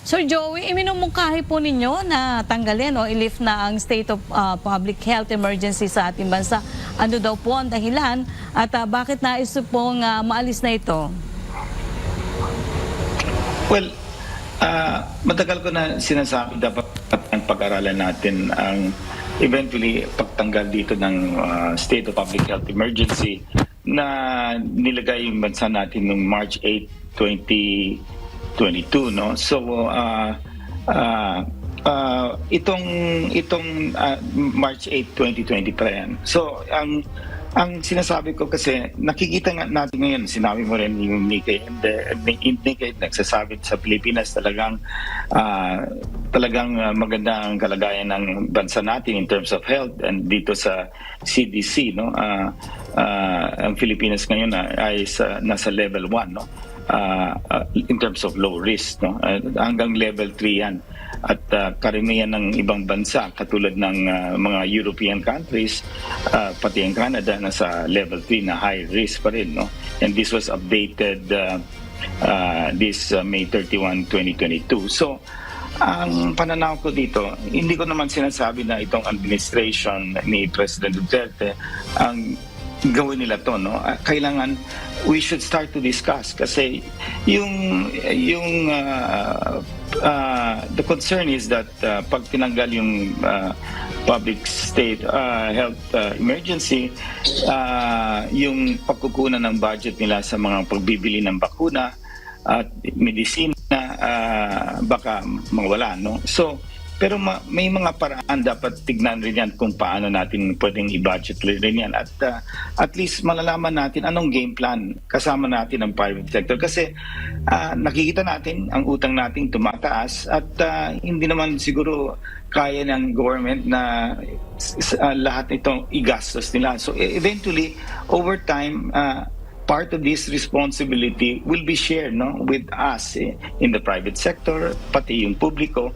Sir Joey, iminumungkahi po ninyo na tanggalin o i-lift na ang state of public health emergency sa ating bansa. Ano daw po ang dahilan at bakit nais pong maalis na ito? Well, matagal ko na sinasabi dapat ang pag-aralan natin ang eventually pagtanggal dito ng state of public health emergency na nilagay yung bansa natin noong March 8, 2022, no? So itong March 8, 2020 pa yan. So ang sinasabi ko kasi nakikita nga natin ngayon, sinabi mo rin yung Nikkei nagsasabi sa Pilipinas talagang maganda ang kalagayan ng bansa natin in terms of health, and dito sa CDC, no, ang Pilipinas ngayon ay nasa level 1, no, in terms of low risk, no, hanggang level 3 yan. At karamihan ng ibang bansa katulad ng mga European countries, pati ang Canada, nasa level 3 na high risk pa rin, no? And this was updated this May 31, 2022. So ang pananaw ko dito, hindi ko naman sinasabi na itong administration ni President Duterte ang gawin nila to, no? Kailangan we should start to discuss kasi yung the concern is that pag tinanggal yung public state health emergency, yung pagkukunan ng budget nila sa mga pagbibili ng bakuna at medisina baka mawala, no? So pero may mga paraan dapat tignan rin yan kung paano natin pwedeng i-budget rin yan at least malalaman natin anong game plan kasama natin ang private sector kasi nakikita natin ang utang nating tumataas at hindi naman siguro kaya ng government na lahat itong igastos nila. So eventually over time part of this responsibility will be shared, no, with us in the private sector, pati yung publiko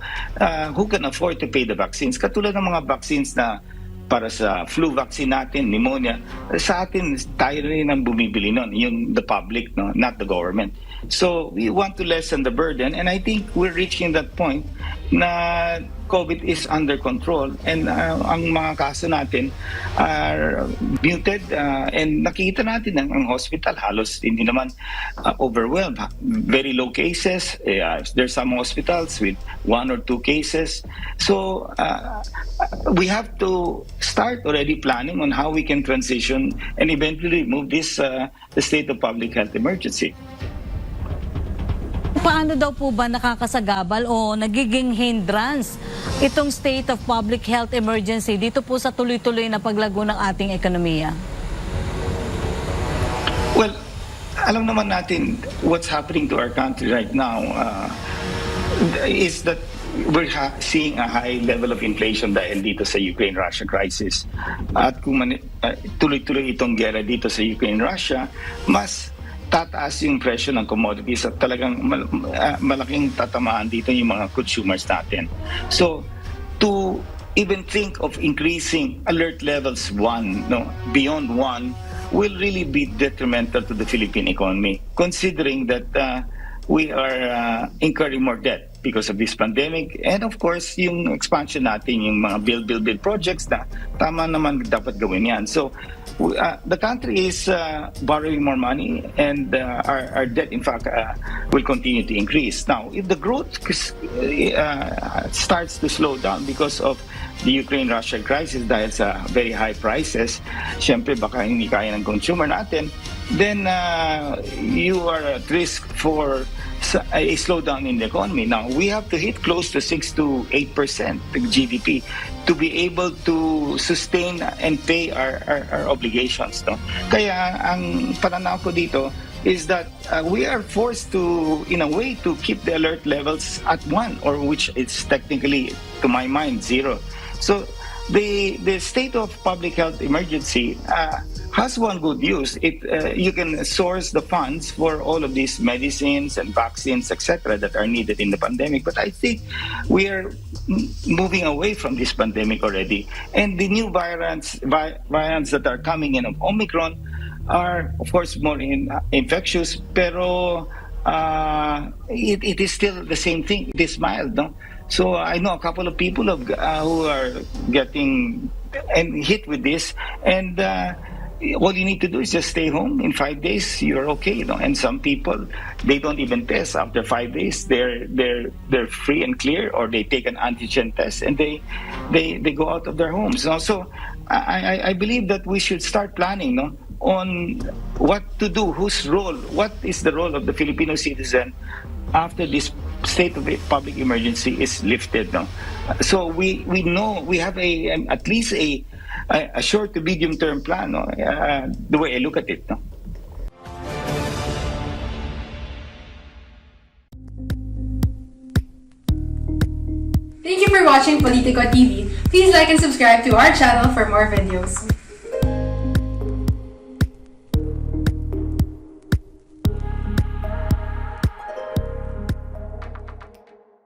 who can afford to pay the vaccines. Katulad ng mga vaccines na para sa flu vaccine natin, pneumonia, sa atin tayo rin ang bumibili nun, yung the public, no, not the government. So we want to lessen the burden, and I think we're reaching that point na COVID is under control and ang mga kaso natin are muted and nakikita natin ang hospital halos hindi naman overwhelmed. Very low cases. There's some hospitals with 1 or 2 cases. So we have to start already planning on how we can transition and eventually remove this the state of public health emergency. Paano daw po ba nakakasagabal o nagiging hindrance itong state of public health emergency dito po sa tuloy-tuloy na paglago ng ating ekonomiya? Well, alam naman natin what's happening to our country right now is that we're seeing a high level of inflation dahil dito sa Ukraine-Russia crisis. At kung tuloy-tuloy itong gera dito sa Ukraine-Russia, mas tataas yung presyo ng commodities at talagang malaking tatamaan dito yung mga consumers natin. So, to even think of increasing alert levels 1, no, beyond 1, will really be detrimental to the Philippine economy, considering that we are incurring more debt because of this pandemic, and of course yung expansion natin, yung mga build projects na tama naman dapat gawin yan. So the country is borrowing more money, and our debt in fact will continue to increase. Now if the growth starts to slow down because of the Ukraine-Russia crisis dahil sa very high prices, syempre baka hindi kaya ng consumer natin, then you are at risk for a slowdown in the economy. Now, we have to hit close to 6 to 8% GDP to be able to sustain and pay our obligations. No? Kaya ang pananaw ko dito is that we are forced to, in a way, to keep the alert levels at 1, or which is technically, to my mind, 0. So the state of public health emergency has one good use. You can source the funds for all of these medicines and vaccines, etc., that are needed in the pandemic. But I think we are moving away from this pandemic already. And the new variants that are coming in of Omicron are, of course, more infectious, pero it is still the same thing. It is mild, no? So I know a couple of people who are getting and hit with this, and all you need to do is just stay home. In 5 days, you're okay, you know. And some people, they don't even test after 5 days. They're free and clear, or they take an antigen test and they go out of their homes. You know? So I believe that we should start planning, no, on what to do, whose role, what is the role of the Filipino citizen after this state of public emergency is lifted. No? So we know we have at least a short to medium term plan. No? The way I look at it. No? Thank you for watching Politico TV. Please like and subscribe to our channel for more videos.